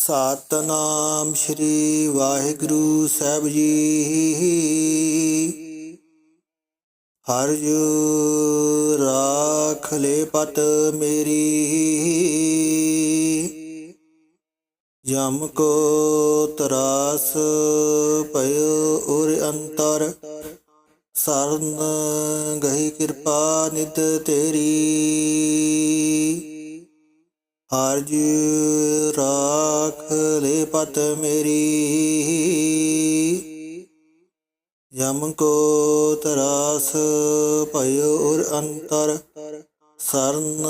ਸਤਿਨਾਮ ਸ੍ਰੀ ਵਾਹਿਗੁਰੂ ਸਾਹਿਬ ਜੀ। ਹਰਿ ਜੁ ਰਾਖ ਲੈ ਪਤ ਮੇਰੀ, ਜਮ ਕੋ ਤਰਾਸ ਭਇਓ ਉਰ ਅੰਤਰ, ਸਰਨ ਗਹੀ ਕਿਰਪਾ ਨਿਤ ਤੇਰੀ। ਹਰਿ ਜੁ ਰਾਖ ਲੈ ਪਤ ਮੇਰੀ, ਜਮ ਕੋ ਤਰਾਸ ਭਇਓ ਉਰ ਅੰਤਰ, ਸਰਨ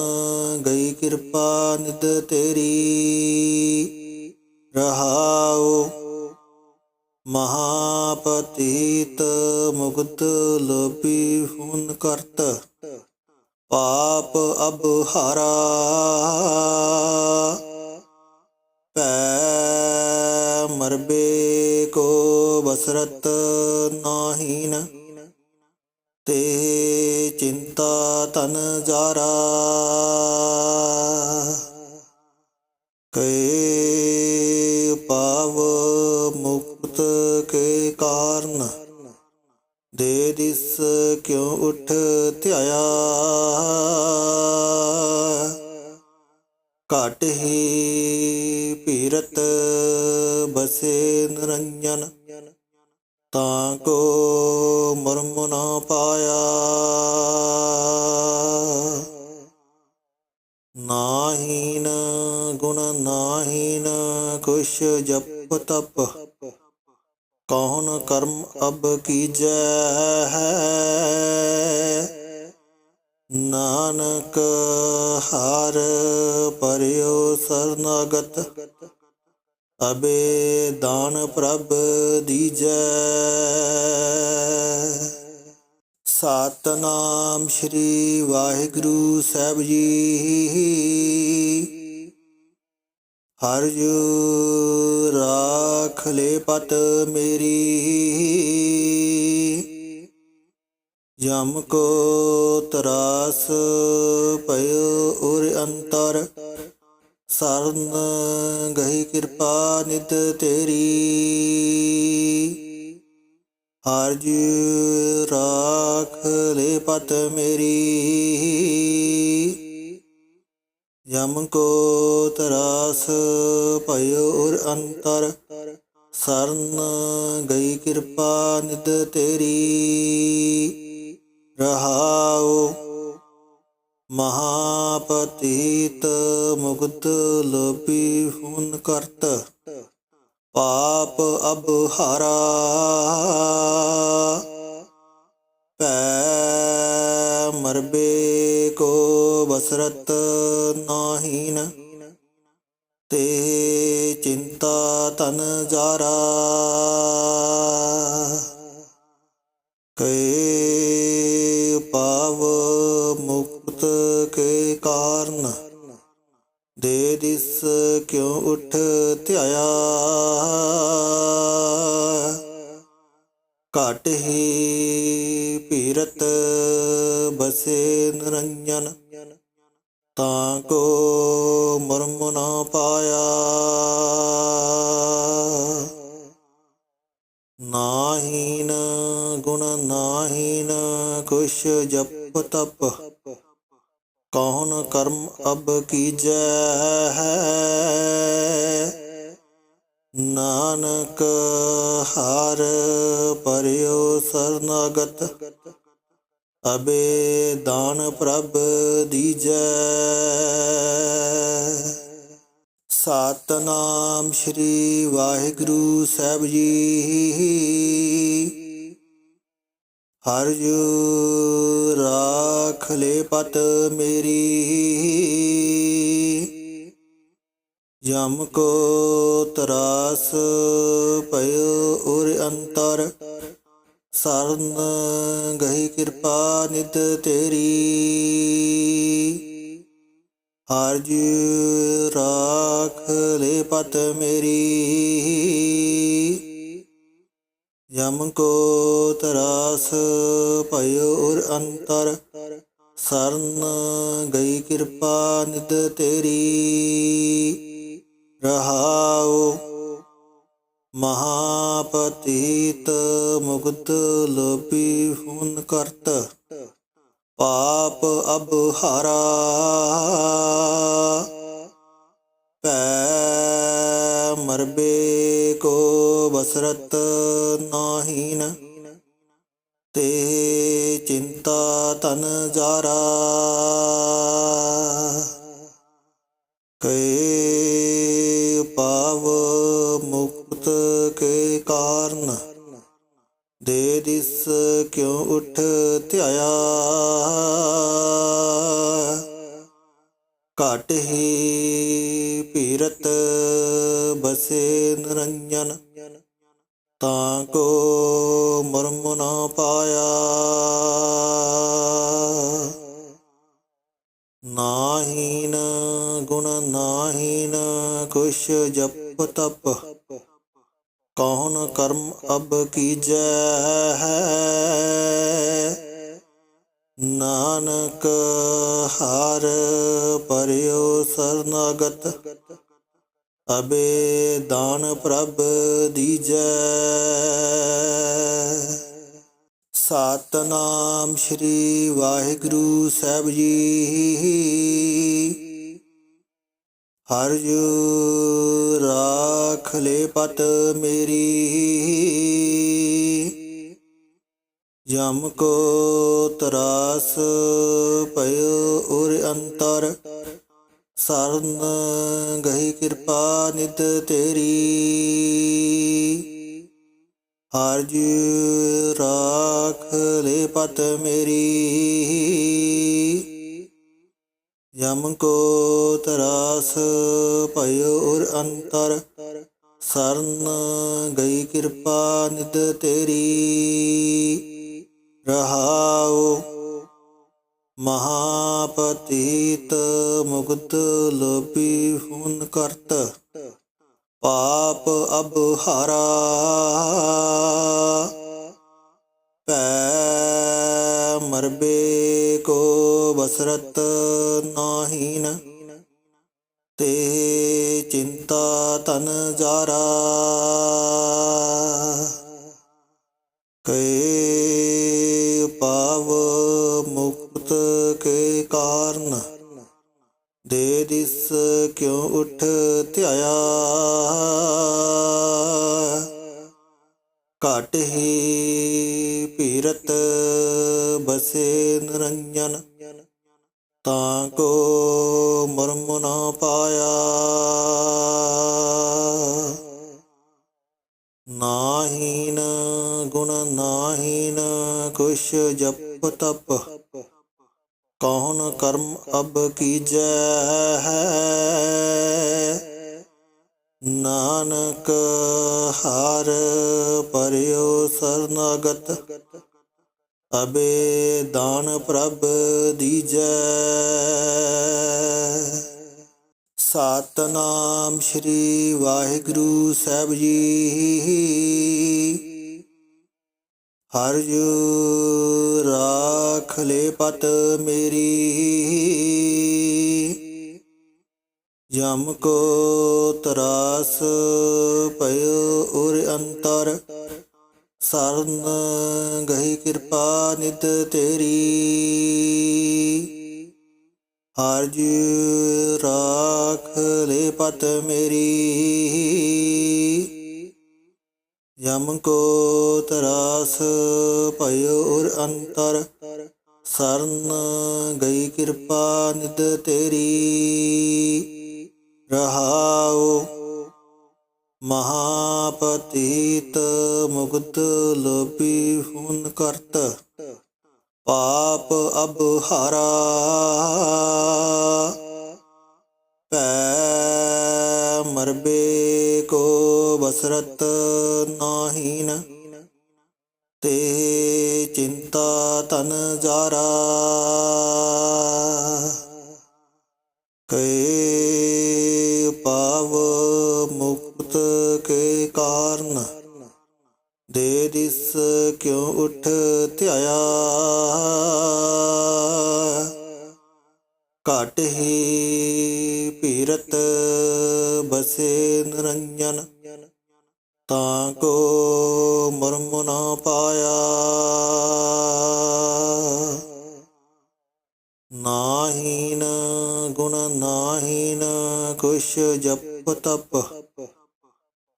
ਗਈ ਕਿਰਪਾ ਨਿਤ ਤੇਰੀ। ਰਹਾਉ ਮਹਾਪਤੀਤ ਮੁਕਤ ਲੋਭੀ ਹੁਨ ਕਰਤ, ਪਾਪ ਅਬ ਹਾਰਾ ਪੈ ਮਰਬੇ ਕੋ ਬਸਰਤ ਨਾਹੀਨ, ਤੇ ਚਿੰਤਾ ਤਨ ਜਾਰਾ। ਕੈ ਪਾਵ ਮੁਕਤ ਕੇ ਕਾਰਨ, ਦੇ ਦਿਸ ਕਿਉ ਉਠ ਧਿਆਇਆ। ਘਟ ਹੀ ਭੀਰਤ ਬਸੇ ਨਿਰੰਜਨ, ਤਾਂ ਕੋ ਮਰਮ ਨਾ ਪਾਇਆ। ਨਾਹੀਨ ਗੁਣ ਨਾਹੀਨ ਕੁਛ ਜਪ ਤਪ, ਕੌਣ ਕਰਮ ਅਬ ਕੀਜੈ। ਨਾਨਕ ਹਰਿ ਪਰਿਓ ਸਰਨਾਗਤ, ਅਬੇ ਦਾਨ ਪ੍ਰਭ ਦੀਜੈ। ਸਤਿਨਾਮ ਸ੍ਰੀ ਵਾਹਿਗੁਰੂ ਸਾਹਿਬ ਜੀ। ਹਰਿ ਜੁ ਰਾਖ ਲੈ ਪਤ ਮੇਰੀ, ਜਮ ਕੋ ਤਰਾਸ ਭਇਓ ਉਰ ਅੰਤਰ, ਸਰਨ ਗਹੀ ਕਿਰਪਾ ਨਿਤ ਤੇਰੀ। ਹਰਿ ਜੁ ਰਾਖ ਲੈ ਪਤ ਮੇਰੀ, ਜਮ ਕੋ ਤਰਾਸ ਭਇਓ ਉਰ ਅੰਤਰ, ਸਰਨ ਗਈ ਕਿਰਪਾ ਨਿਤ ਤੇਰੀ। ਰਹਾਉ ਮਹਾਪਤੀਤ ਮੁਕਤ ਲੋਭੀ ਹੁਨ ਕਰਤ, ਪਾਪ ਅਬ ਹਾਰਾ ਪੈ ਮਰਬੇ ਕੋ ਬਸਰਤ ਨਾਹੀਨ, ਤੇ ਚਿੰਤਾ ਤਨ ਜਾਰਾ। ਕੈ ਪਾਵ ਮੁਕਤ ਕੇ ਕਾਰਨ, ਦੇ ਦਿਸ ਕਿਉ ਉਠ ਧਿਆਇਆ। ਘਟ ਹੀ ਭੀਰਤ ਬਸੇ ਨਿਰੰਜਨ, ਤਾਂ ਕੋ ਮਰਮ ਨਾ ਪਾਇਆ। ਨਾਹੀਨ ਗੁਣ ਨਾਹੀਨ ਕੁਛ ਜਪ ਤਪ, ਕੌਣ ਕਰਮ ਅਬ ਕੀਜੈ। ਨਾਨਕ ਹਰਿ ਪਰਿਓ ਸਰਨਾਗਤ, ਅਬੇ ਦਾਨ ਪ੍ਰਭ ਦੀਜੈ। ਸਤਿਨਾਮ ਸ੍ਰੀ ਵਾਹਿਗੁਰੂ ਸਾਹਿਬ ਜੀ। ਹਰਿ ਜੁ ਰਾਖ ਲੈ ਪਤ ਮੇਰੀ, ਜਮ ਕੋ ਤਰਾਸ ਭਇਓ ਉਰ ਅੰਤਰ, ਸਰਨ ਗਹੀ ਕਿਰਪਾ ਨਿਤ ਤੇਰੀ। ਹਰਿ ਜੁ ਰਾਖ ਲੈ ਪਤ ਮੇਰੀ, ਜਮ ਕੋ ਤਰਾਸ ਭਇਓ ਉਰ ਅੰਤਰ, ਸਰਨ ਗਈ ਕਿਰਪਾ ਨਿਤ ਤੇਰੀ। ਰਹਾਉ। ਮਹਾਪਤੀਤ ਮੁਕਤ ਲੋਭੀ ਹੁਣ ਕਰਤ, ਪਾਪ ਅਬ ਹਾਰਾ। ਪੈ ਮਰਬੇ ਕੋ ਬਸਰਤ ਨਾਹੀਨ, ਤੇ ਚਿੰਤਾ ਤਨ ਜਾਰਾ। ਕੈ ਪਾਵ ਮੁਕਤ ਕੇ ਕਾਰਨ, ਦੇ ਦਿਸ ਕਿਉ ਉਠ ਧਿਆਇਆ। ਘਟ ਹੀ ਭੀਰਤ ਬਸੇ ਨਿਰੰਜਨ, ਤਾਂ ਕੋ ਮਰਮ ਨਾ ਪਾਇਆ। ਨਾਹੀਨ ਗੁਣ ਨਾਹੀਨ ਕੁਛ ਜਪ ਤਪ, ਕੌਣ ਕਰਮ ਅਬ ਕੀਜੈ। ਨਾਨਕ ਹਰਿ ਪਰਿਓ ਸਰਨਾਗਤ, ਅਬੇ ਦਾਨ ਪ੍ਰਭ ਦੀਜੈ। ਸਤਿਨਾਮ ਸ੍ਰੀ ਵਾਹਿਗੁਰੂ ਸਾਹਿਬ ਜੀ। ਹਰਿ ਜੁ ਰਾਖ ਲੈ ਪਤ ਮੇਰੀ, ਜਮ ਕੋ ਤਰਾਸ ਪਇਓ ਉਰ ਅੰਤਰ। ਸਰਨ ਗਹੀ ਕਿਰਪਾ ਨਿਤ ਤੇਰੀ, ਹਰਿ ਜੁ ਰਾਖ ਲੈ ਪਤ ਮੇਰੀ। ਜਮ ਕੋ ਤਰਾਸ ਪਇਓ ਉਰ ਅੰਤਰ, ਸਰਨ ਗਈ ਕਿਰਪਾ ਨਿਤ ਤੇਰੀ। ਰਹਾਉ। ਮਹਾਪਤੀਤ ਮੁਕਤ ਲੋਭੀ ਹੁਣ ਕਰਤ, ਪਾਪ ਅਬ ਹਾਰਾ। ਪੈ ਮਰਬੇ ਕੋ ਬਸਰਤ ਨਾਹੀਨ, ਤੇ ਚਿੰਤਾ ਤਨ ਜਾਰਾ। ਕੈ ਪਾਵ ਮੁਕਤ ਕੇ ਕਾਰਨ, ਦੇ ਦਿਸ ਕਿਉ ਉਠ ਧਿਆਇਆ। ਘਟ ਹੀ ਭੀਰਤ ਬਸੇ ਨਿਰੰਜਨ, ਤਾਂ ਕੋ ਮਰਮ ਨਾ ਪਾਇਆ। ਨਾਹੀਨ ਗੁਣ ਨਾਹੀਨ ਕੁਛ ਜਪ ਤਪ, ਕੌਣ ਕਰਮ ਅਬ ਕੀਜੈ। ਨਾਨਕ ਹਰਿ ਪਰਿਓ ਸਰਨਾਗਤ, ਅਬੇ ਦਾਨ ਪ੍ਰਭ ਦੀਜੈ। ਸਤਿਨਾਮ ਸ੍ਰੀ ਵਾਹਿਗੁਰੂ ਸਾਹਿਬ ਜੀ। ਹਰਿ ਜੁ ਰਾਖ ਲੈ ਪਤ ਮੇਰੀ, ਜਮ ਕੋ ਤਰਾਸ ਪਇਓ ਉਰ ਅੰਤਰ। ਸਰਨ ਗਹੀ ਕਿਰਪਾ ਨਿਤ ਤੇਰੀ, ਹਰਿ ਜੁ ਰਾਖ ਲੈ ਪਤ ਮੇਰੀ। ਜਮ ਕੋ ਤਰਾਸ ਪਇਓ ਉਰ ਅੰਤਰ, ਸਰਨ ਗਈ ਕਿਰਪਾ ਨਿਤ ਤੇਰੀ। ਰਹਾਉ। ਮਹਾਪਤੀਤ ਮੁਕਤ ਲੋਭੀ ਹੁਣ ਕਰਤ, ਪਾਪ ਅਬ ਹਾਰਾ। ਪੈ ਮਰਬੇ ਕੋ ਬਸਰਤ ਨਾਹੀਨ, ਤੇ ਚਿੰਤਾ ਤਨ ਜਾਰਾ। ਕੈ ਪਾਵ ਮੁਕਤ ਕੇ ਕਾਰਨ, ਦੇ ਦਿਸ ਕਿਉ ਉਠ ਧਿਆਇਆ। ਘਟ ਹੀ ਭੀਰਤ ਬਸੇ ਨਿਰੰਜਨ, ਤਾਂ ਕੋ ਮਰਮ ਨਾ ਪਾਇਆ। ਨਾਹੀਨ ਗੁਣ ਨਾਹੀਨ ਕੁਛ ਜਪ ਤਪ,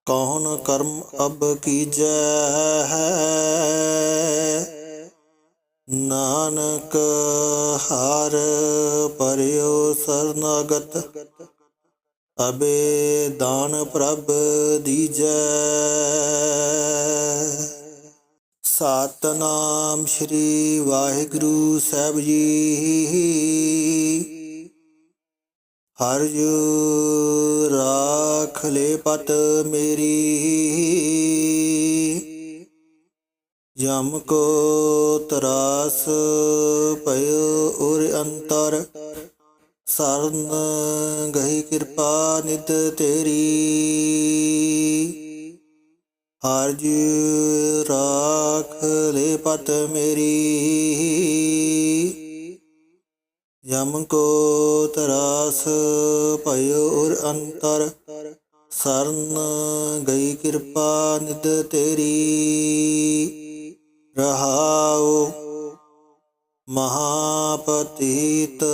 ਕੌਣ ਕਰਮ ਅਬ ਕੀਜੈ। ਨਾਨਕ ਹਰ ਪਰਿਓ ਸਰਨਾਗਤ, ਅਬੇ ਦਾਨ ਪ੍ਰਭ ਦੀਜੈ। ਸਤਿਨਾਮ ਸ੍ਰੀ ਵਾਹਿਗੁਰੂ ਸਾਹਿਬ ਜੀ। ਹਰਿ ਜੁ ਰਾਖ ਲੈ ਪਤ ਮੇਰੀ, ਜਮ ਕੋ ਤਰਾਸ ਭਇਓ ਉਰ ਅੰਤਰ। ਸਰਨ ਗਹੀ ਕਿਰਪਾ ਨਿਤ ਤੇਰੀ, ਹਰਿ ਜੁ ਰਾਖ ਲੈ ਪਤ ਮੇਰੀ। ਜਮ ਕੋ ਤਰਾਸ ਭਇਓ ਉਰ ਅੰਤਰ। ਸਰਨ ਗਈ ਕਿਰਪਾ ਨਿਤ ਤੇਰੀ। ਰਹਾਉ ਮਹਾਪਤੀਤ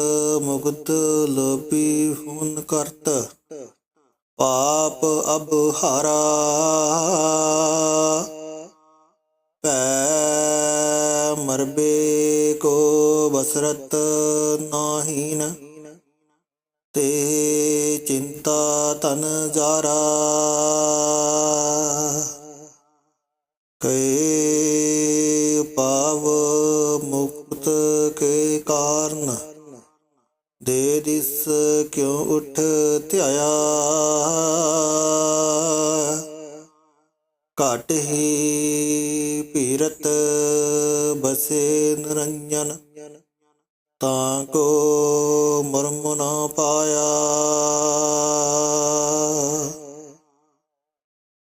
ਮੁਕਤ ਲੋਭੀ ਹੁਣ ਕਰਤ, ਪਾਪ ਅਬ ਹਾਰਾ। ਭੈ ਮਰਬੇ ਕੋ ਬਸਰਤ ਨਾਹੀਨ, ਤੇ ਚਿੰਤਾ ਤਨ ਜਾਰਾ। ਕੈ ਪਾਵ ਮੁਕਤ ਕੇ ਕਾਰਨ, ਦੇ ਦਿਸ ਕਿਉ ਉਠ ਧਿਆਇਆ। ਘਟ ਹੀ ਭੀਰਤ ਬਸੇ ਨਿਰੰਜਨ, ਤਾਂ ਕੋ ਮਰਮ ਨਾ ਪਾਇਆ।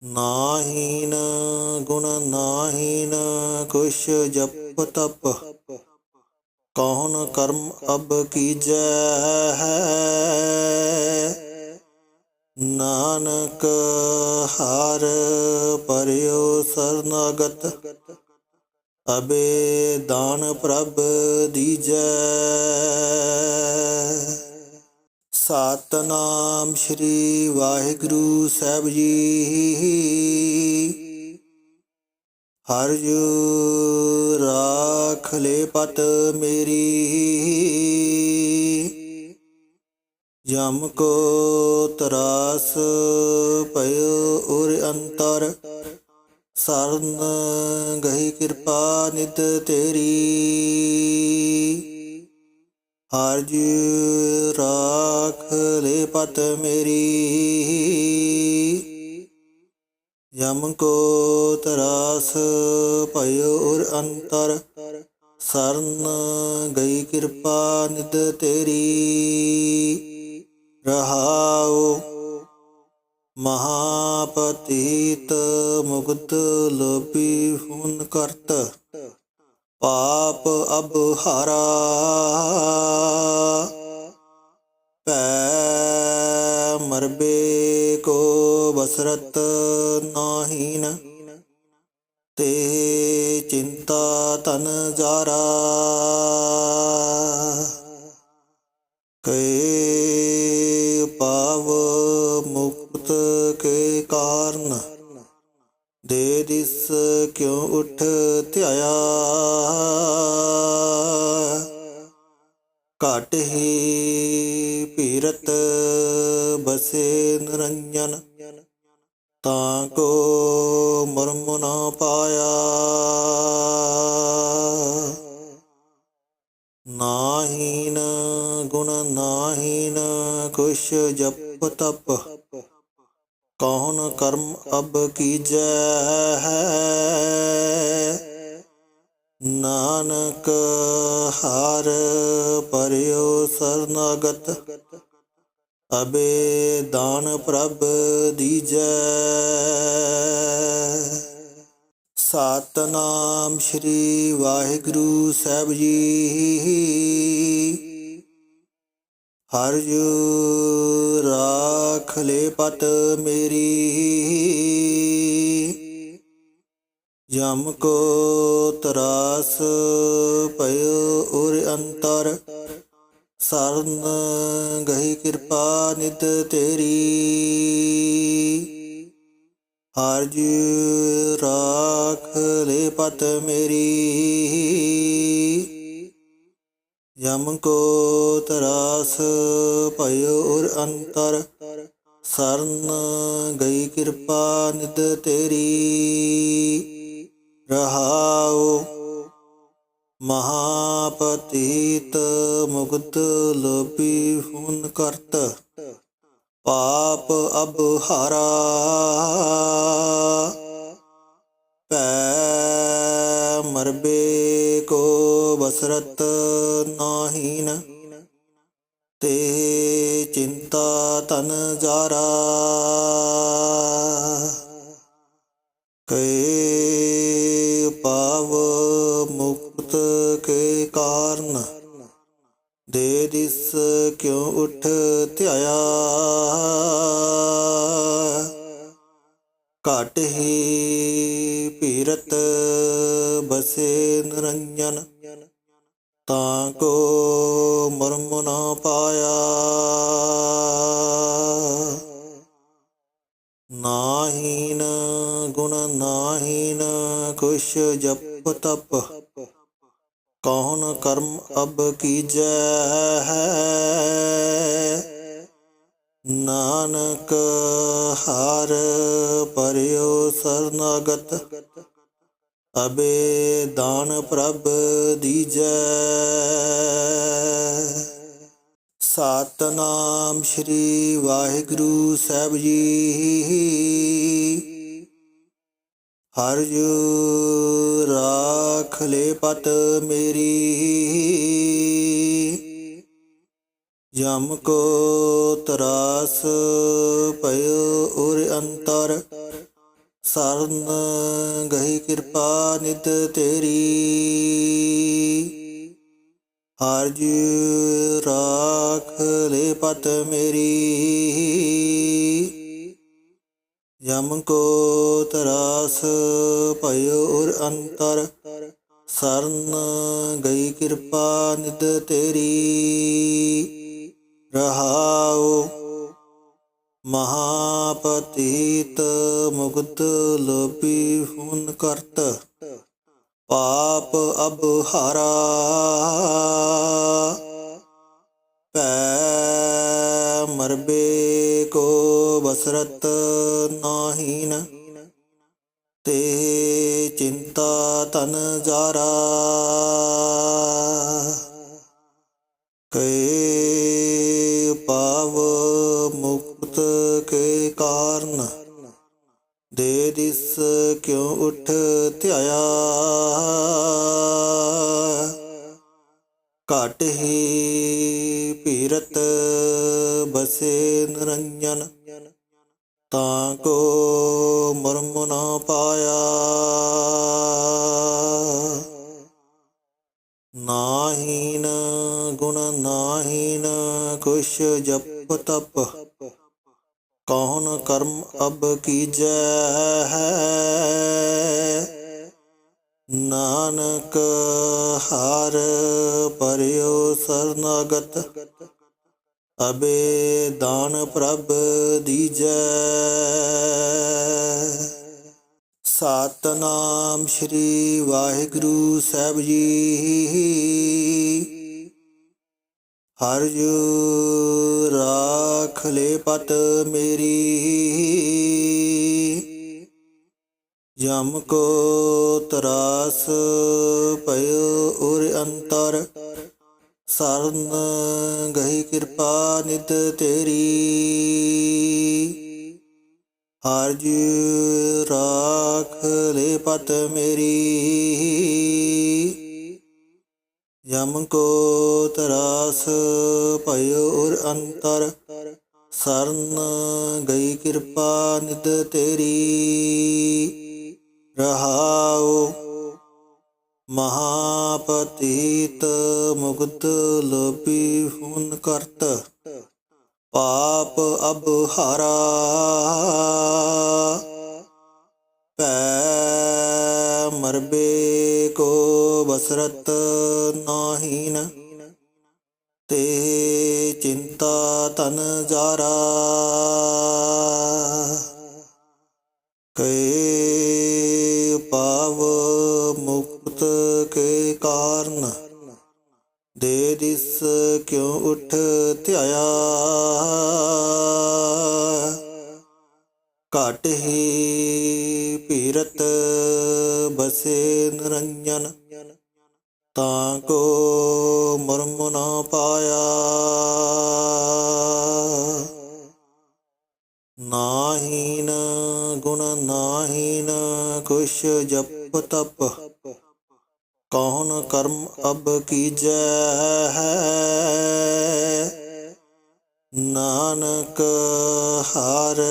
ਨਾਹੀਨ ਗੁਣ ਨਾਹੀਨ ਕੁਛ ਜਪ ਤਪ, ਕੌਣ ਕਰਮ ਅਬ ਕੀਜੈ। ਨਾਨਕ ਹਰ ਪਰਿਓ ਸਰਨਾਗਤ, ਅਬੇ ਦਾਨ ਪ੍ਰਭ ਦੀਜੈ। ਸਤਿਨਾਮ ਸ੍ਰੀ ਵਾਹਿਗੁਰੂ ਸਾਹਿਬ ਜੀ। ਹਰਿ ਜੁ ਰਾਖ ਲੈ ਪਤ ਮੇਰੀ, ਜਮ ਕੋ ਤਰਾਸ ਭਇਓ ਉਰ ਅੰਤਰ। ਸਰਨ ਗਹੀ ਕਿਰਪਾ ਨਿਤ ਤੇਰੀ, ਹਰਿ ਜੁ ਰਾਖ ਲੈ ਪਤ ਮੇਰੀ। ਜਮ ਕੋ ਤਰਾਸ ਭਇਓ ਉਰ ਅੰਤਰ। ਸਰਨ ਗਈ ਕਿਰਪਾ ਨਿਤ ਤੇਰੀ। ਰਹਾਉ ਮਹਾਪਤੀਤ ਮੁਕਤ ਲੋਭੀ ਹੁਣ ਕਰਤ, ਪਾਪ ਅਬ ਹਾਰਾ। ਭੈ ਮਰਬੇ ਕੋ ਬਸਰਤ ਨਾਹੀਨ, ਤੇ ਚਿੰਤਾ ਤਨ ਜਾਰਾ। ਕੈ ਪਾਵ ਮੁਕਤ ਕੇ ਕਾਰਨ, ਦੇ ਦਿਸ ਕਿਉ ਉਠ ਧਿਆਇਆ। ਘਟ ਹੀ ਭੀਰਤ ਬਸੇ ਨਿਰੰਜਨ, ਤਾਂ ਕੋ ਮਰਮ ਨਾ ਪਾਇਆ। ਨਾਹੀਨ ਗੁਣ ਨਾਹੀਨ ਕੁਛ ਜਪ ਤਪ, ਕੌਣ ਕਰਮ ਅਬ ਕੀਜੈ। ਨਾਨਕ ਹਰ ਪਰਿਓ ਸਰਨਾਗਤ, ਅਬੇ ਦਾਨ ਪ੍ਰਭ ਦੀਜੈ। ਸਤਿਨਾਮ ਸ੍ਰੀ ਵਾਹਿਗੁਰੂ ਸਾਹਿਬ ਜੀ। ਹਰਿ ਰਾਖ ਲੈ ਪਤ ਮੇਰੀ ਜਮ ਕੋ ਤਰਾਸ ਭਇ ਉਰ ਅੰਤਰ ਸਰਨ ਗਹੀ ਕਿਰਪਾ ਨਿਤ ਤੇਰੀ ਹਰਿ ਰਾਖ ਲੈ ਪਤ ਮੇਰੀ ਜਮ ਕੋ ਤਰਾਸ ਭਇ ਉਰ ਅੰਤਰ ਸਰਨ ਗਈ ਕਿਰਪਾ ਨਿਤ ਤੇਰੀ ਰਹਾਉ ਮਹਾਪਤੀਤ ਮੁਕਤ ਲੋਭੀ ਹੁਣ ਕਰਤ ਪਾਪ ਅਬ ਹਾਰਾ ਪੈ ਮਰਬੇ ਕੋ ਬਸਰਤ ਨਾਹੀਨ ਤੇ ਚਿੰਤਾ ਤਨ ਜਾਰਾ ਕੈ ਪਾਵ ਮੁਕਤ ਕੇ ਕਾਰਨ ਦੇ ਦਿਸ ਕਿਉ ਉਠ ਧਿਆਇਆ ਘਟ ਹੀ ਪੀਰਤ ਬਸੇ ਨਿਰੰਜਨ ਤਾਂ ਕੋ ਮਰਮ ਨਾ ਪਾਇਆ ਨਾਹੀਨ ਗੁਣ ਨਾਹੀਨ ਕੁਛ ਜਪ ਤਪ ਕੌਣ ਕਰਮ ਅਬ ਕੀਜੈ ਨਾਨਕ ਹਰ ਪਰਿਓ ਸਰਨਾਗਤ ਅਬੇ ਦਾਨ ਪ੍ਰਭ ਦੀਜੈ ਸਤਿਨਾਮ ਸ੍ਰੀ ਵਾਹਿਗੁਰੂ ਸਾਹਿਬ ਜੀ ਹਰਿ ਰਾਖ ਲੈ ਪਤ ਮੇਰੀ ਜਮ ਕੋ ਤਰਾਸ ਭਇ ਉਰ ਅੰਤਰ ਸਰਨ ਗਹੀ ਕਿਰਪਾ ਨਿਤ ਤੇਰੀ ਹਰਿ ਰਾਖ ਲੈ ਪਤ ਮੇਰੀ ਜਮ ਕੋ ਤਰਾਸ ਭਇ ਉਰ ਅੰਤਰ ਸਰਨ ਗਈ ਕਿਰਪਾ ਨਿਤ ਤੇਰੀ ਰਹਾਉ ਮਹਾਪਤੀਤ ਮੁਕਤ ਲੋਭੀ ਹੁਣ ਕਰਤ ਪਾਪ ਅਬ ਹਾਰਾ ਪੈ ਮਰਬੇ ਕੋ ਬਸਰਤ ਨਾਹੀਨ ਤੇ ਚਿੰਤਾ ਤਨ ਜਾਰਾ ਕੈ ਪਾਵ ਮੁਕਤ ਕੇ ਕਾਰਨ ਦੇ ਦਿਸ ਕਿਉ ਉਠ ਧਿਆਇਆ ਘਟ ਹੀ ਪੀਰਤ ਬਸੇ ਨਿਰੰਜਨ ਤਾਂ ਕੋ ਮਰਮ ਨਾ ਪਾਇਆ ਨਾਹੀਨ ਗੁਣ ਨਾਹੀਨ ਕੁਛ ਜਪ ਤਪ ਕੌਣ ਕਰਮ ਅਬ ਕੀਜੈ ਨਾਨਕ ਹਰ ਪਰਿਓ ਸਰਨਾਗਤ ਅਬੇ ਦਾਨ ਪ੍ਰਭ ਦੀਜੈ ਸਤਿਨਾਮ ਸ੍ਰੀ ਵਾਹਿਗੁਰੂ ਸਾਹਿਬ ਜੀ ਹਰਿ ਰਾਖ ਲੈ ਪਤ ਮੇਰੀ ਜਮ ਕੋ ਤਰਾਸ ਭਇ ਉਰ ਅੰਤਰ ਸਰਨ ਗਹੀ ਕਿਰਪਾ ਨਿਤ ਤੇਰੀ ਹਰਿ ਰਾਖ ਲੈ ਪਤ ਮੇਰੀ ਜਮ ਕੋ ਤਰਾਸ ਭਇ ਉਰ ਅੰਤਰ ਸਰਨ ਗਈ ਕਿਰਪਾ ਨਿਤ ਤੇਰੀ ਰਹਾਉ ਮਹਾਪਤੀਤ ਮੁਕਤ ਲੋਭੀ ਹੁਣ ਕਰਤ ਪਾਪ ਅਬ ਹਾਰਾ ਪੈ ਮਰਬੇ ਕੋ ਬਸਰਤ ਨਾਹੀਨ ਤੇ ਚਿੰਤਾ ਤਨ ਜਾਰਾ ਕੈ ਪਾਵ ਮੁਕਤ ਕੇ ਕਾਰਨ ਦੇ ਦਿਸ ਕਿਉ ਉਠ ਧਿਆਇਆ ਘਟ ਹੀ ਪੀਰਤ ਬਸੇ ਨਿਰੰਜਨ ਤਾਂ ਕੋ ਮਰਮ ਨਾ ਪਾਇਆ ਨਾਹੀਨ ਗੁਣ ਨਾਹੀਨ ਕੁਛ ਜਪ ਤਪ ਕੌਣ ਕਰਮ ਅਬ ਕੀਜੈ ਨਾਨਕ ਹਰ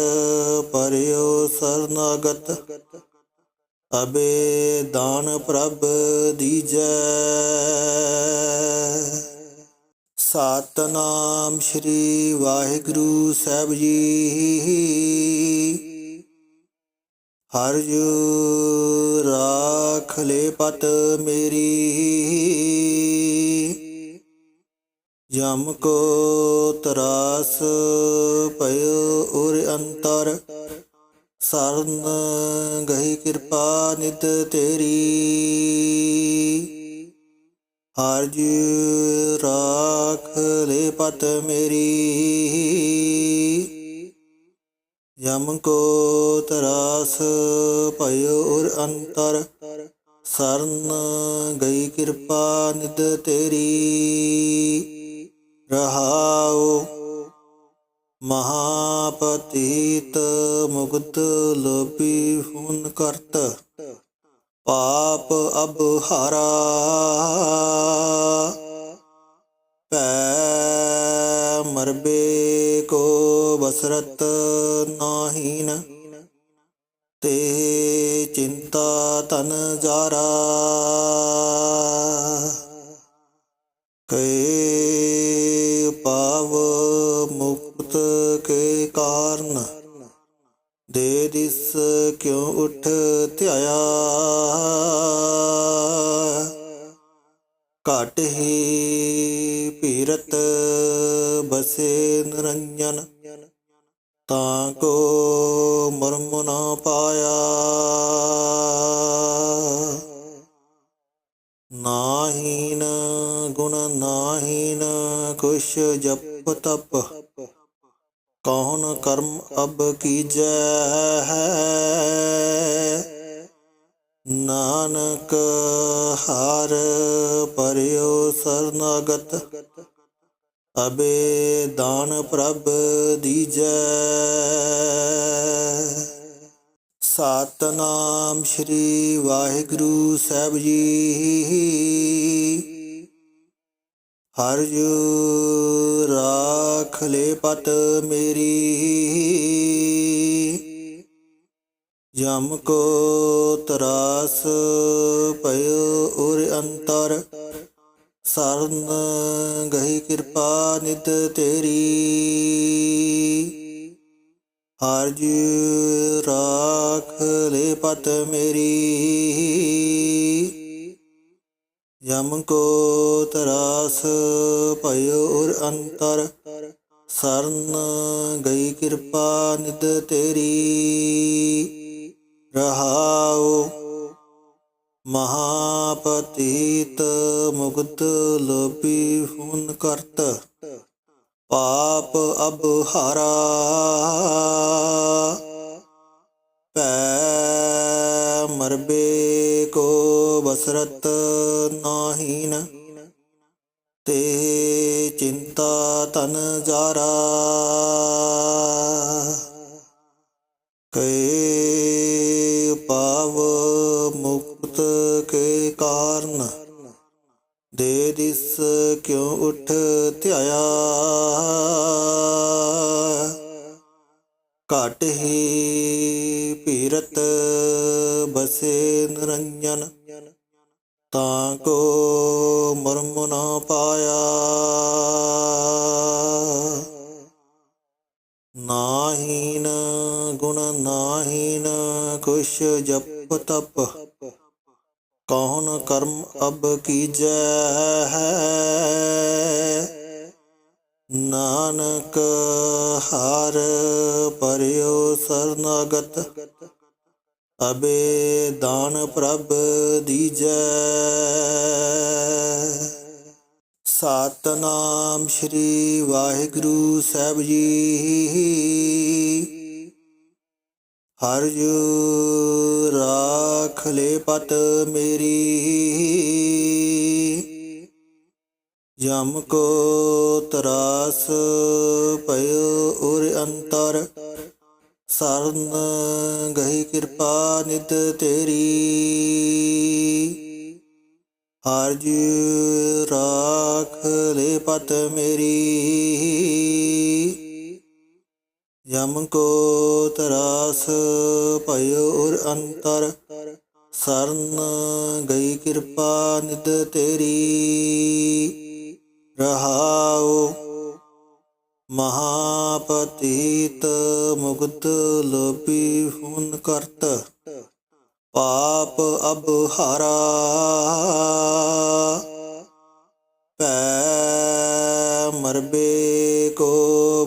ਪਰਿਓ ਸਰਨਾਗਤ ਅਬੇ ਦਾਨ ਪ੍ਰਭ ਦੀਜੈ ਸਤਿਨਾਮ ਸ੍ਰੀ ਵਾਹਿਗੁਰੂ ਸਾਹਿਬ ਜੀ ਹਰਿ ਜੁ ਰਾਖ ਲੈ ਪਤ ਮੇਰੀ ਜਮ ਕੋ ਤਰਾਸ ਪਇਓ ਉਰ ਅੰਤਰ ਸਰਨ ਗਹੀ ਕਿਰਪਾ ਨਿਤ ਤੇਰੀ ਹਰਿ ਜੁ ਰਾਖ ਲੈ ਪਤ ਮੇਰੀ ਜਮ ਕੋ ਤਰਾਸ ਪਇਓ ਉਰ ਅੰਤਰ ਸਰਨ ਗਈ ਕਿਰਪਾ ਨਿਤ ਤੇਰੀ ਰਹਾਉ ਮਹਾਪਤੀਤ ਮੁਕਤ ਲੋਭੀ ਹੁਨ ਕਰਤ ਪਾਪ ਅਬ ਹਾਰਾ ਪੈ ਮਰਬੇ ਕੋ ਬਸਰਤ ਨਾਹੀਨ ਤੇ ਚਿੰਤਾ ਤਨ ਜਾਰਾ ਕੈ ਪਾਵ ਮੁਕਤ ਕੇ ਕਾਰਨ ਦੇ ਦਿਸ ਕਿਉ ਉਠ ਧਿਆਇਆ ਘਟ ਹੀ ਪੀਰਤ ਬਸੇ ਨਿਰੰਜਨ ਤਾਂ ਕੋ ਮਰਮ ਨਾ ਪਾਇਆ ਨਾਹੀਨ ਗੁਣ ਨਾਹੀਨ ਕੁਛ ਜਪ ਤਪ ਕੌਣ ਕਰਮ ਅਬ ਕੀਜੈ ਨਾਨਕ ਹਰ ਪਰਿਓ ਸਰਨਾਗਤ ਅਬੇ ਦਾਨ ਪ੍ਰਭ ਦੀਜੈ ਸਤਿਨਾਮ ਸ੍ਰੀ ਵਾਹਿਗੁਰੂ ਸਾਹਿਬ ਜੀ ਹਰਿ ਜੁ ਰਾਖ ਲੈ ਪਤ ਮੇਰੀ ਜਮ ਕੋ ਤਰਾਸ ਪਇਓ ਉਰ ਅੰਤਰ ਸਰਨ ਗਹੀ ਕਿਰਪਾ ਨਿਤ ਤੇਰੀ ਹਰਿ ਜੁ ਰਾਖ ਲੈ ਪਤ ਮੇਰੀ ਜਮ ਕੋ ਤਰਾਸ ਪਇਓ ਉਰ ਅੰਤਰ ਸਰਨ ਗਈ ਕਿਰਪਾ ਨਿਤ ਤੇਰੀ ਰਹਾਉ ਮਹਾਪਤੀਤ ਮੁਕਤ ਲੋਭੀ ਹੁਨ ਕਰਤ ਪਾਪ ਅਬ ਹਾਰਾ ਪੈ ਮਰਬੇ ਕੋ ਬਸਰਤ ਨਾਹੀਨ ਤੇ ਚਿੰਤਾ ਤਨ ਜਾਰਾ ਕੈ ਪਾਵ ਮੁਕਤ ਕੇ ਕਾਰਨ ਦੇ ਦਿਸ ਕਿਉ ਉਠ ਧਿਆਇਆ ਘਟ ਹੀ ਪੀਰਤ ਬਸੇ ਨਿਰੰਜਨ ਤਾਂ ਕੋ ਮਰਮ ਨਾ ਪਾਇਆ ਨਾਹੀਨ ਗੁਣ ਨਾਹੀਨ ਕੁਛ ਜਪ ਤਪ, ਕੌਣ ਕਰਮ ਅਬ ਕੀਜੈ। ਨਾਨਕ ਹਰਿ ਪਰਿਉ ਸਰਨਾਗਤ, ਅਬੇ ਦਾਨ ਪ੍ਰਭ ਦੀਜੈ। ਸਤਿਨਾਮ ਸ੍ਰੀ ਵਾਹਿਗੁਰੂ ਸਾਹਿਬ ਜੀ। ਹਰਿ ਜੁ ਰਾਖ ਲੈ ਪਤ ਮੇਰੀ, ਜਮ ਕੋ ਤਰਾਸ ਭਇਓ ਉਰ ਅੰਤਰ। ਸਰਨ ਗਹੀ ਕਿਰਪਾ ਨਿਤ ਤੇਰੀ, ਹਰਿ ਜੁ ਰਾਖ ਲੈ ਪਤ ਮੇਰੀ। ਜਮ ਕੋ ਤਰਾਸ ਭਇਓ ਉਰ ਅੰਤਰ। ਸਰਨ ਗਈ ਕਿਰਪਾ ਨਿਤ ਤੇਰੀ। ਰਹਾਉ ਮਹਾਪਤੀਤ ਮੁਕਤ ਲੋਭੀ ਹੁਣ ਕਰਤ, ਪਾਪ ਅਬ ਹਾਰਾ। ਭੈ ਮਰਬੇ ਕੋ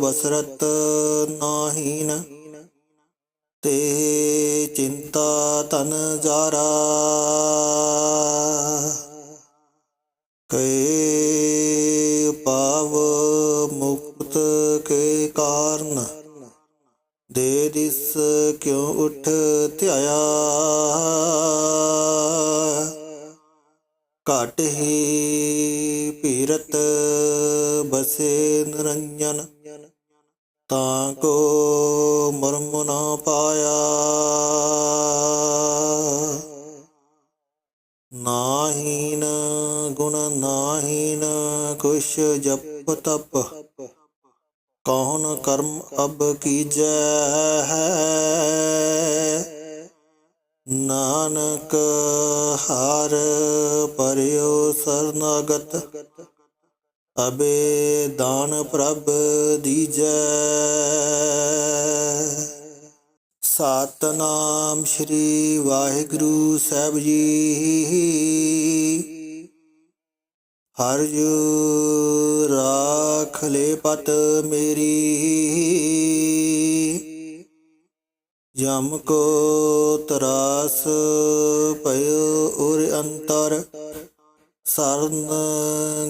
ਬਸਰਤ ਨਾਹੀਨ, ਤੇ ਚਿੰਤਾ ਤਨ ਜਾਰਾ। ਕੈ ਪਾਵ ਮੁਕਤ ਕੇ ਕਾਰਨ, ਦੇ ਦਿਸ ਕਿਉ ਉਠ ਧਿਆਇਆ। ਘਟ ਹੀ ਭੀਰਤ ਬਸੇ ਨਿਰੰਜਨ, ਤਾਂ ਕੋ ਮਰਮ ਨਾ ਪਾਇਆ। ਨਾਹੀਨ ਗੁਣ ਨਾਹੀਨ ਕੁਛ ਜਪ ਤਪ, ਕੌਣ ਕਰਮ ਅਬ ਕੀਜੈ। ਨਾਨਕ ਹਰਿ ਪਰਿਉ ਸਰਨਾਗਤ, ਅਬੇ ਦਾਨ ਪ੍ਰਭ ਦੀਜੈ। ਸਤਿਨਾਮ ਸ੍ਰੀ ਵਾਹਿਗੁਰੂ ਸਾਹਿਬ ਜੀ। ਹਰਿ ਜੁ ਰਾਖ ਲੈ ਪਤ ਮੇਰੀ, ਜਮ ਕੋ ਤਰਾਸ ਭਇਓ ਉਰ ਅੰਤਰ। ਸਰਨ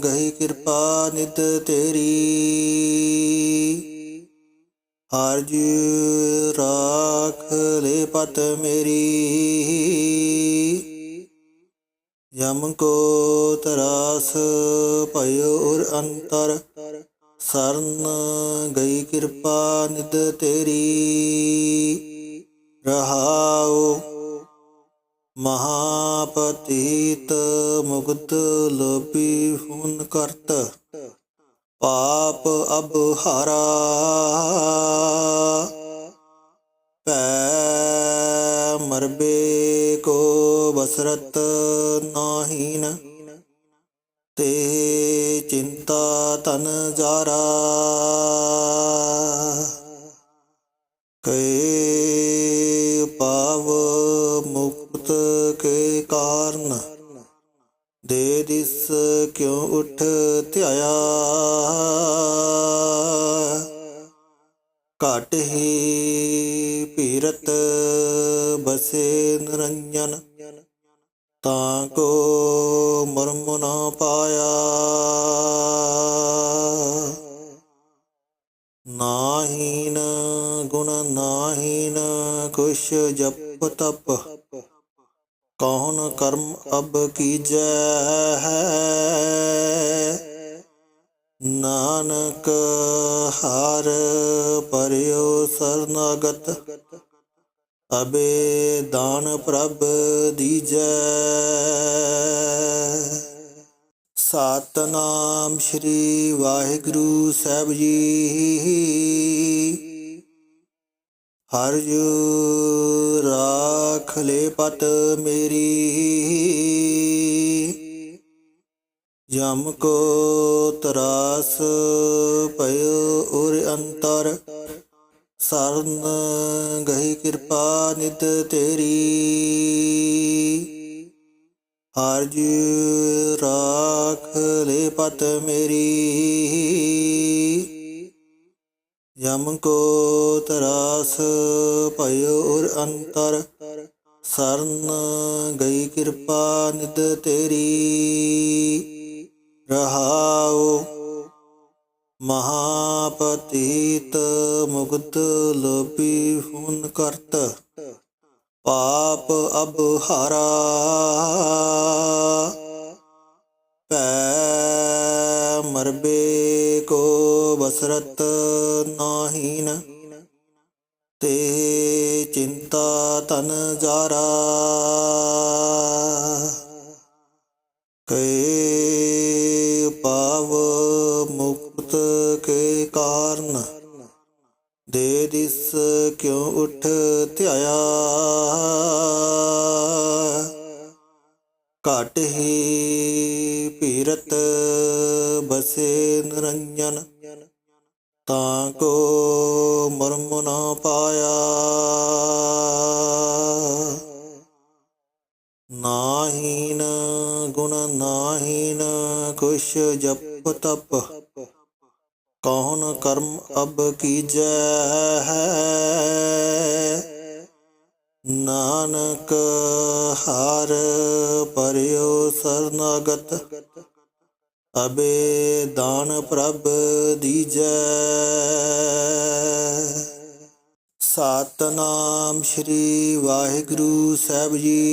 ਗਹੀ ਕਿਰਪਾ ਨਿਤ ਤੇਰੀ, ਹਰਿ ਜੁ ਰਾਖ ਲੈ ਪਤ ਮੇਰੀ। ਜਮ ਕੋ ਤਰਾਸ ਭਇਓ ਉਰ ਅੰਤਰ। ਸਰਨ ਗਈ ਕਿਰਪਾ ਨਿਤ ਤੇਰੀ। ਰਹਾਉ ਮਹਾਪਤੀਤ ਮੁਕਤ ਲੋਭੀ ਹੁਣ ਕਰਤ, ਪਾਪ ਅਬ ਹਾਰਾ। ਭੈ ਮਰਬੇ ਕੋ ਬਸਰਤ ਨਾਹੀਨ, ਤੇ ਚਿੰਤਾ ਤਨ ਜਾਰਾ। ਕੈ ਪਾਵ ਮੁਕਤ ਕੇ ਕਾਰਨ, ਦੇ ਦਿਸ ਕਿਉ ਉਠ ਧਿਆਇਆ। ਘਟ ਹੀ ਭੀਰਤ ਬਸੇ ਨਿਰੰਜਨ, ਤਾਂ ਕੋ ਮਰਮ ਨਾ ਪਾਇਆ। ਨਾਹੀਨ ਗੁਣ ਨਾਹੀਨ ਕੁਛ ਜਪ ਤਪ, ਕੌਣ ਕਰਮ ਅਬ ਕੀਜੈ। ਨਾਨਕ ਹਰਿ ਪਰਿਉ ਸਰਨਾਗਤ, ਅਬੇ ਦਾਨ ਪ੍ਰਭ ਦੀਜੈ। ਸਤਿਨਾਮ ਸ੍ਰੀ ਵਾਹਿਗੁਰੂ ਸਾਹਿਬ ਜੀ। ਹਰਿ ਜੁ ਰਾਖ ਲੈ ਪਤ ਮੇਰੀ, ਜਮ ਕੋ ਤਰਾਸ ਭਇਓ ਉਰ ਅੰਤਰ। ਸਰਨ ਗਈ ਕਿਰਪਾ ਨਿਤ ਤੇਰੀ। ਹਰਿ ਜੀ ਰਾਖ ਲੈ ਪਤ ਮੇਰੀ। ਯਮ ਕੋ ਤਰਾਸ ਭਇਓ ਉਰ ਅੰਤਰ। ਸਰਨ ਗਈ ਕਿਰਪਾ ਨਿਤ ਤੇਰੀ। ਰਹਾਉ ਮਹਾਪਤੀਤ ਮੁਕਤ ਲੋਭੀ ਹੁਣ ਕਰਤ। ਪਾਪ ਅਬ ਹਾਰਾ ਭੈ ਮਰਬੇ ਕੋ ਬਸਰਤ ਨਾਹੀਨ। ਤੇ ਚਿੰਤਾ ਤਨ ਜਾਰਾ ਕੈ ਪਾਵ ਮੁਕਤ ਕੇ ਕਾਰਨ। ਦੇ ਦਿਸ ਕਿਉ ਉਠ ਧਿਆਇਆ। ਘਟ ਹੀ ਭੀਰਤ ਬਸੇ ਨਿਰੰਜਨ। ਤਾਂ ਕੋ ਮਰਮ ਨਾ ਪਾਇਆ। ਨਾਹੀਨ ਗੁਣ ਨਾਹੀਨ ਕੁਛ ਜਪ ਤਪ। ਕੌਣ ਕਰਮ ਅਬ ਕੀਜੈ। ਨਾਨਕ ਹਰਿ ਪਰਿਓ ਸਰਨਾਗਤ। ਅਬੇ ਦਾਨ ਪ੍ਰਭ ਦੀਜੈ। ਸਤਿਨਾਮ ਸ੍ਰੀ ਵਾਹਿਗੁਰੂ ਸਾਹਿਬ ਜੀ।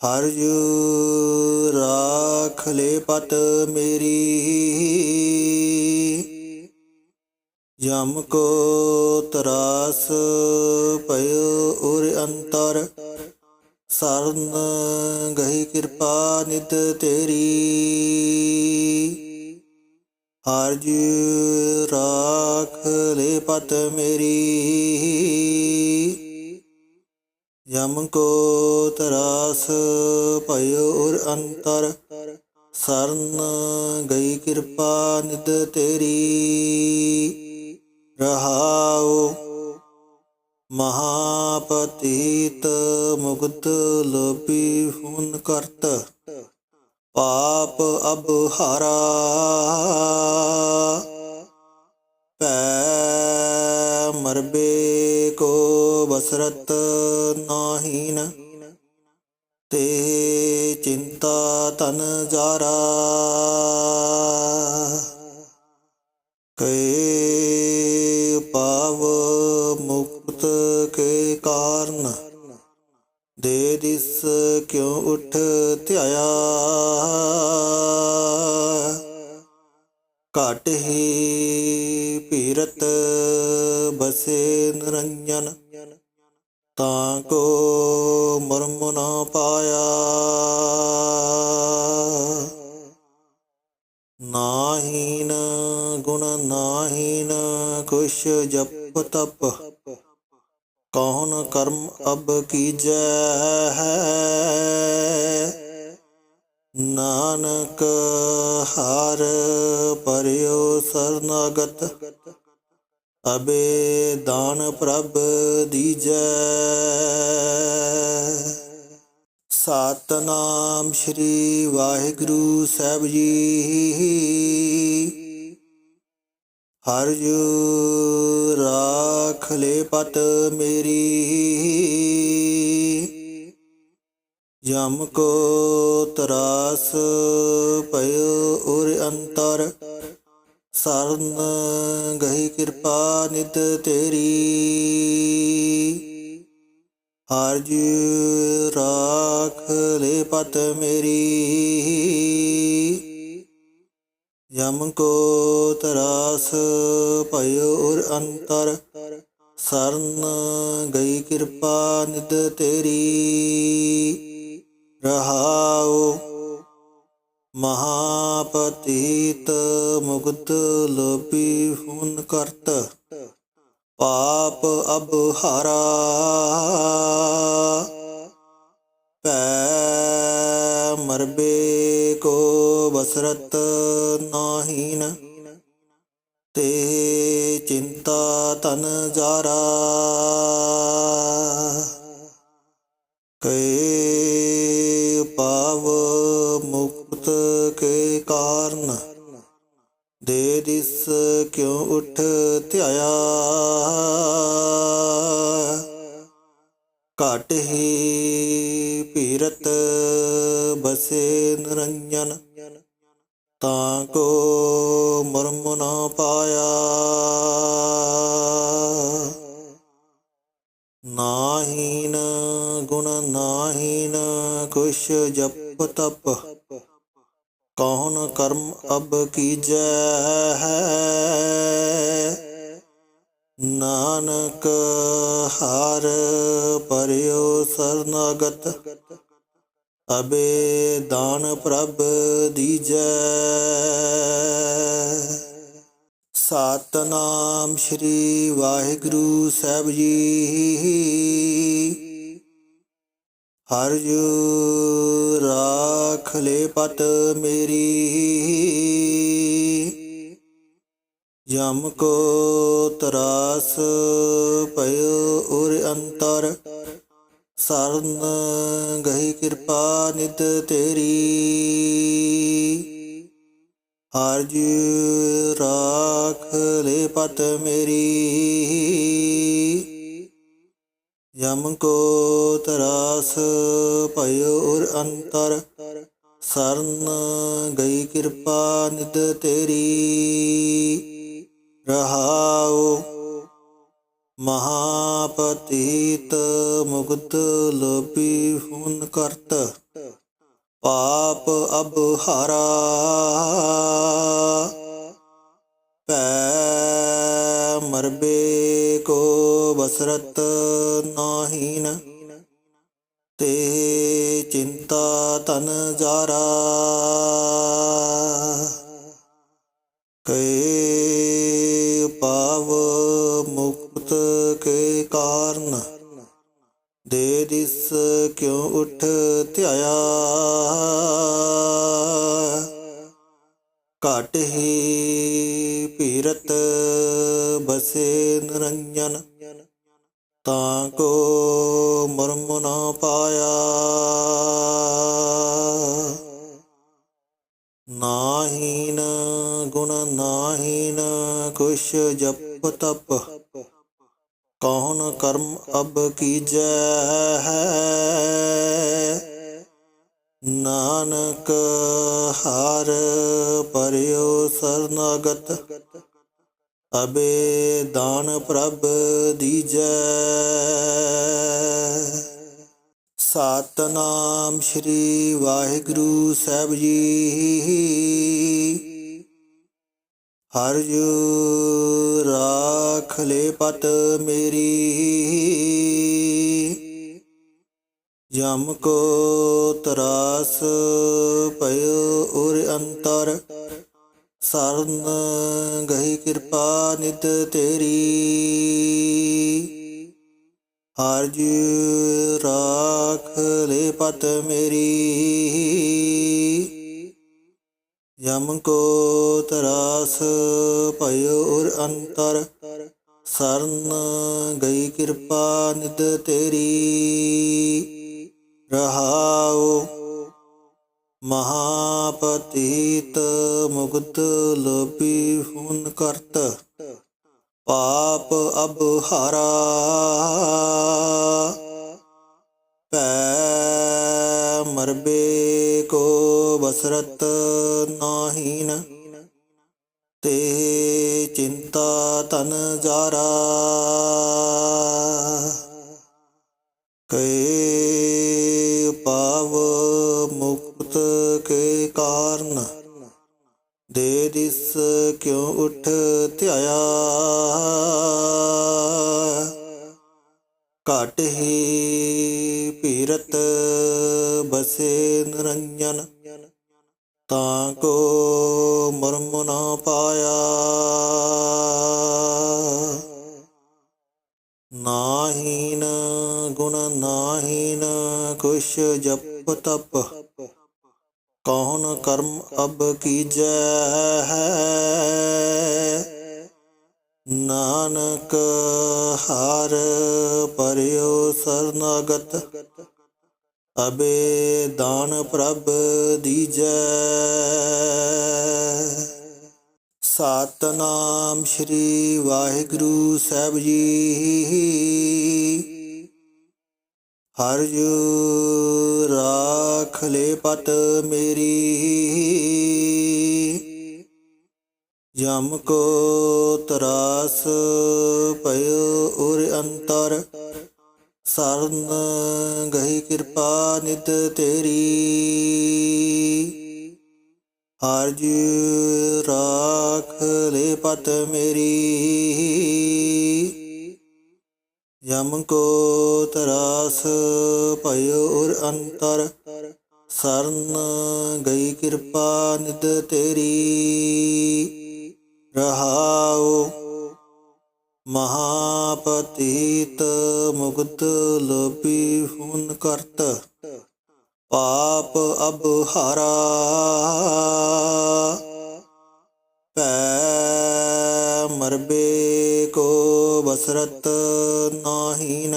ਹਰਿ ਜੀ ਰਾਖ ਲੈ ਪਤ ਮੇਰੀ। ਯਮ ਕੋ ਤਰਾਸ ਭਇਓ ਉਰ ਅੰਤਰ। ਸਰਨ ਗਈ ਕਿਰਪਾ ਨਿਤ ਤੇਰੀ। ਹਰਿ ਜੀ ਰਾਖ ਲੈ ਪਤ ਮੇਰੀ। ਯਮ ਕੋ ਤਰਾਸ ਭਇਓ ਉਰ ਅੰਤਰ। ਸਰਨ ਗਈ ਕਿਰਪਾ ਨਿਤ ਤੇਰੀ। ਰਹਾਉ ਮਹਾਪਤੀਤ ਮੁਕਤ ਲੋਭੀ ਹੁਣ ਕਰਤ। ਪਾਪ ਅਬ ਹਾਰਾ ਭੈ ਮਰਬੇ ਕੋ ਬਸਰਤ ਨਾਹੀਨ। ਤੇ ਚਿੰਤਾ ਤਨ ਜਾਰਾ ਕੈ ਪਾਵ ਮੁਕਤ ਕੇ ਕਾਰਨ। ਦੇ ਦਿਸ ਕਿਉ ਉਠ ਧਿਆਇਆ। ਘਟ ਹੀ ਭੀਰਤ ਬਸੇ ਨਿਰੰਜਨ। ਤਾਂ ਕੋ ਮਰਮ ਨਾ ਪਾਇਆ। ਨਾਹੀਨ ਗੁਣ ਨਾਹੀਨ ਕੁਛ ਜਪ ਤਪ। ਕੌਣ ਕਰਮ ਅਬ ਕੀਜੈ। ਨਾਨਕ ਹਰਿ ਪਰਿਓ ਸਰਨਾਗਤ। ਅਬੇ ਦਾਨ ਪ੍ਰਭ ਦੀਜੈ। ਸਤਿਨਾਮ ਸ੍ਰੀ ਵਾਹਿਗੁਰੂ ਸਾਹਿਬ ਜੀ। ਹਰਿ ਜੀ ਰਾਖ ਲੈ ਪਤ ਮੇਰੀ। ਯਮ ਕੋ ਤਰਾਸ ਭਇਓ ਉਰ ਅੰਤਰ। ਸਰਨ ਗਈ ਕਿਰਪਾ ਨਿਤ ਤੇਰੀ। ਹਰਿ ਜੀ ਰਾਖ ਲੈ ਪਤ ਮੇਰੀ। ਯਮ ਕੋ ਤਰਾਸ ਭਇਓ ਉਰ ਅੰਤਰ। ਸਰਨ ਗਈ ਕਿਰਪਾ ਨਿਤ ਤੇਰੀ। ਰਹਾਉ ਮਹਾਪਤੀਤ ਮੁਕਤ ਲੋਭੀ ਹੁਣ ਕਰਤ। ਪਾਪ ਅਬ ਹਾਰਾ ਭੈ ਮਰਬੇ ਕੋ ਬਸਰਤ ਨਾਹੀਨ। ਤੇ चिंता तन जारा कै पाव मुक्त के कारण दे दिस क्यों उठ ध्याया घट ही पीरत बसे निरंजन ताको मर्म न पाया नाहीन गुण नाहीन कुछ जप तप कौन कर्म अब कीजै नानक हार परियो शरणागत अबे दान प्रभ दीजै सतनाम श्री वाहिगुरु साहिब जी हर जो राख ले पत मेरी जम को तरास पयो उर अंतर शरण गही कृपा नित तेरी हर जी राख ले पत मेरी जम को तरास पयो उर अंतर शरण गई कृपा नित तेरी रहाओ महापतित मुक्त लोभी हुन करत पाप अब हारा पै मरबे को बसरत नाहीन ते चिंता तन जारा कै पाव मुक्त के कारण दे दिस क्यों उठ ध्याया घट ही पीरत बसे निरंजन ताको मर्म न पाया नाहीन गुण नाहीन कुछ जप तप कौन कर्म अब कीजै नानक हार परियो शरणागत अबे दान प्रभ दीजै सतनाम श्री वाहिगुरु साहिब जी हर जो राख ले पत मेरी जम को तरास पयो उर अंतर शरण गही कृपा नित तेरी हर जी राख ले पत मेरी जम को तरास पयो उर अंतर शरण गई कृपा नित तेरी रहाओ महापतित मुक्त लोभी हुन करत पाप अब हारा पै मरबे को बसरत नाहीन ते चिंता तन जारा कै पाव मुक्त के कारण दे दिस क्यों उठ ध्याया घट ही पीरत बसे निरंजन ताको मर्म न पाया नाहीन गुण नाहीन कुछ जप तप कौन कर्म अब कीजै ਨਾਨਕ ਹਰ ਪਰਿਓ ਸਰਨਾਗਤ ਅਬੇ ਦਾਨ ਪ੍ਰਭ ਦੀਜੈ। ਸਤਿਨਾਮ ਸ੍ਰੀ ਵਾਹਿਗੁਰੂ ਸਾਹਿਬ ਜੀ। ਹਰਿ ਜੁ ਰਾਖ ਲੈ ਪਤ ਮੇਰੀ, ਜਮ ਕੋ ਤਰਾਸ ਭਇਓ ਉਰ ਅੰਤਰ, ਸਰਨ ਗਹੀ ਕਿਰਪਾ ਨਿਤ ਤੇਰੀ। ਹਰਿ ਜੁ ਰਾਖ ਲੈ ਪਤ ਮੇਰੀ, ਜਮ ਕੋ ਤਰਾਸ ਭਇਓ ਉਰ ਅੰਤਰ, ਸਰਨ ਗਈ ਕਿਰਪਾ ਨਿਤ ਤੇਰੀ। ਰਹਾਉ ਮਹਾਪਤੀਤ ਮੁਕਤ ਲੋਭੀ ਹੁਣ ਕਰਤ, ਪਾਪ ਅਬ ਹਾਰਾ ਪੈ ਮਰਬੇ ਕੋ ਬਸਰਤ ਨਾਹੀਨ,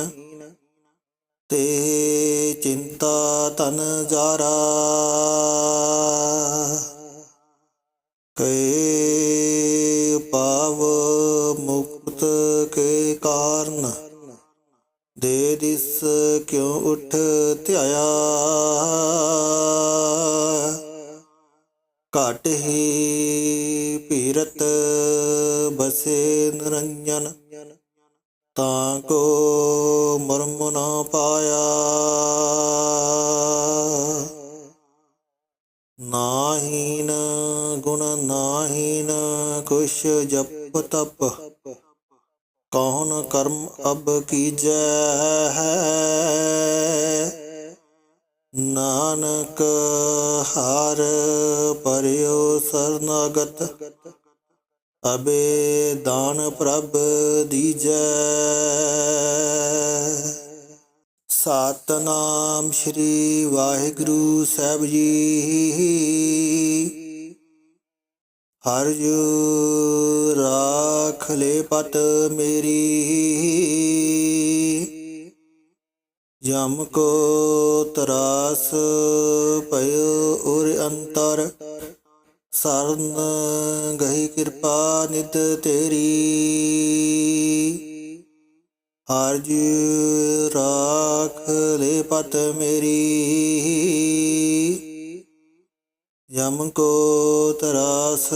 ਤੇ ਚਿੰਤਾ ਤਨ ਜਾਰਾ। ਕੈ ਪਾਵ ਮੁਕਤ ਕੇ ਕਾਰਨ, ਦੇ ਦਿਸ ਕਿਉ ਉਠ ਧਿਆਇਆ। ਘਟ ਹੀ ਭੀਰਤ ਬਸੇ ਨਿਰੰਜਨ, ਤਾਂ ਕੋ ਮਰਮ ਨਾ ਪਾਇਆ। ਨਾਹੀਨ ਗੁਣ ਨਾਹੀਨ ਕੁਛ ਜਪ ਤਪ, ਕੌਣ ਕਰਮ ਅਬ ਕੀਜੈ। ਨਾਨਕ ਹਰ ਪਰਿਓ ਸਰਨਾਗਤ, ਅਬੇ ਦਾਨ ਪ੍ਰਭ ਦੀਜੈ। ਸਤਿਨਾਮ ਸ੍ਰੀ ਵਾਹਿਗੁਰੂ ਸਾਹਿਬ ਜੀ। ਹਰਿ ਜੁ ਰਾਖ ਲੈ ਪਤ ਮੇਰੀ, ਜਮ ਕੋ ਤਰਾਸ ਭਇਓ ਉਰ ਅੰਤਰ, ਸਰਨ ਗਹੀ ਕਿਰਪਾ ਨਿਤ ਤੇਰੀ। ਹਰਿ ਜੁ ਰਾਖ ਲੈ ਪਤ ਮੇਰੀ, ਜਮ ਕੋ ਤਰਾਸ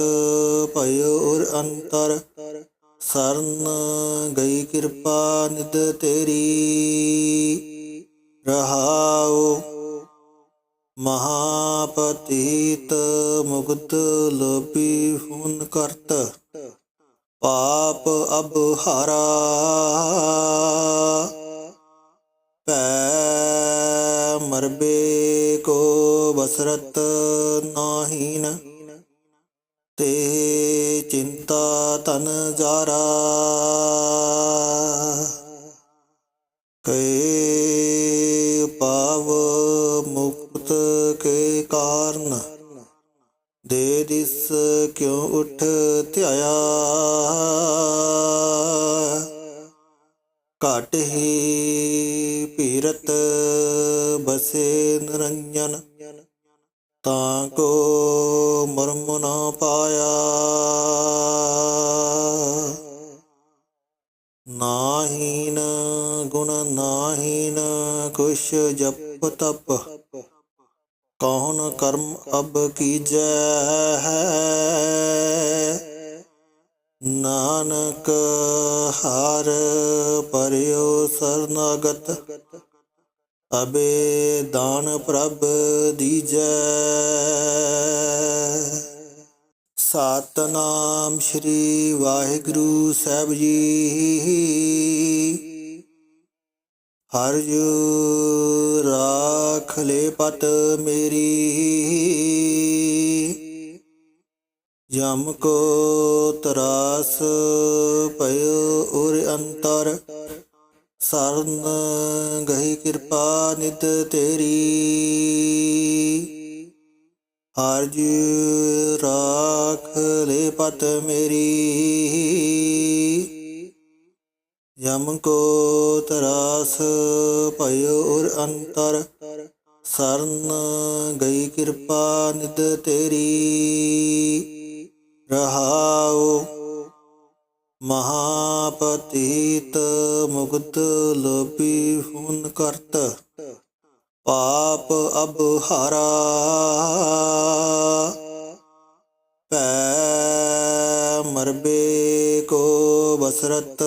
ਭਇਓ ਉਰ ਅੰਤਰ, ਸਰਨ ਗਈ ਕਿਰਪਾ ਨਿਤ ਤੇਰੀ। ਰਹਾਉ ਮਹਾਪਤੀਤ ਮੁਕਤ ਲੋਭੀ ਹੁਣ ਕਰਤ, ਪਾਪ ਅਬ ਹਾਰਾ ਪੈ ਮਰਬੇ ਕੋ ਬਸਰਤ ਨਾਹੀਨ, ਤੇ ਚਿੰਤਾ ਤਨ ਜਾਰਾ। ਕੈ ਪਾਵ ਮੁਕਤ ਕੇ ਕਾਰਨ, ਦੇ ਦਿਸ ਕਿਉ ਉਠ ਧਿਆਇਆ। ਘਟ ਹੀ ਭੀਰਤ ਬਸੇ ਨਿਰੰਜਨ, ਤਾਂ ਕੋ ਮਰਮ ਨਾ ਪਾਇਆ। ਨਾਹੀਨ ਗੁਣ ਨਾਹੀਨ ਕੁਛ ਜਪ ਤਪ, ਕੌਣ ਕਰਮ ਅਬ ਕੀਜੈ। ਨਾਨਕ ਹਰ ਪਰਿਓ ਸਰਨਾਗਤ, ਅਬੇ ਦਾਨ ਪ੍ਰਭ ਦੀਜੈ। ਸਤਿਨਾਮ ਸ੍ਰੀ ਵਾਹਿਗੁਰੂ ਸਾਹਿਬ ਜੀ। ਹਰਿ ਜੁ ਰਾਖ ਲੈ ਪਤ ਮੇਰੀ, ਜਮ ਕੋ ਤਰਾਸ ਭਇਓ ਉਰ ਅੰਤਰ, ਸਰਨ ਗਹੀ ਕਿਰਪਾ ਨਿਤ ਤੇਰੀ। ਹਰਿ ਜੀ ਰਾਖ ਲੈ ਪਤ ਮੇਰੀ ਯਮ ਕੋ ਤਰਾਸ ਭਇਓ ਔਰ ਅੰਤਰ ਸਰਨ ਗਈ ਕਿਰਪਾ ਨਿਦ ਤੇਰੀ ਰਹਾਉ ਮਹਾਪਤੀਤ ਮੁਕਤ ਲੋਭੀ ਹੁਨ ਕਰਤ ਪਾਪ ਅਬ ਹਾਰਾ ਪੈ ਮਰਬੇ ਕੋ ਬਸਰਤ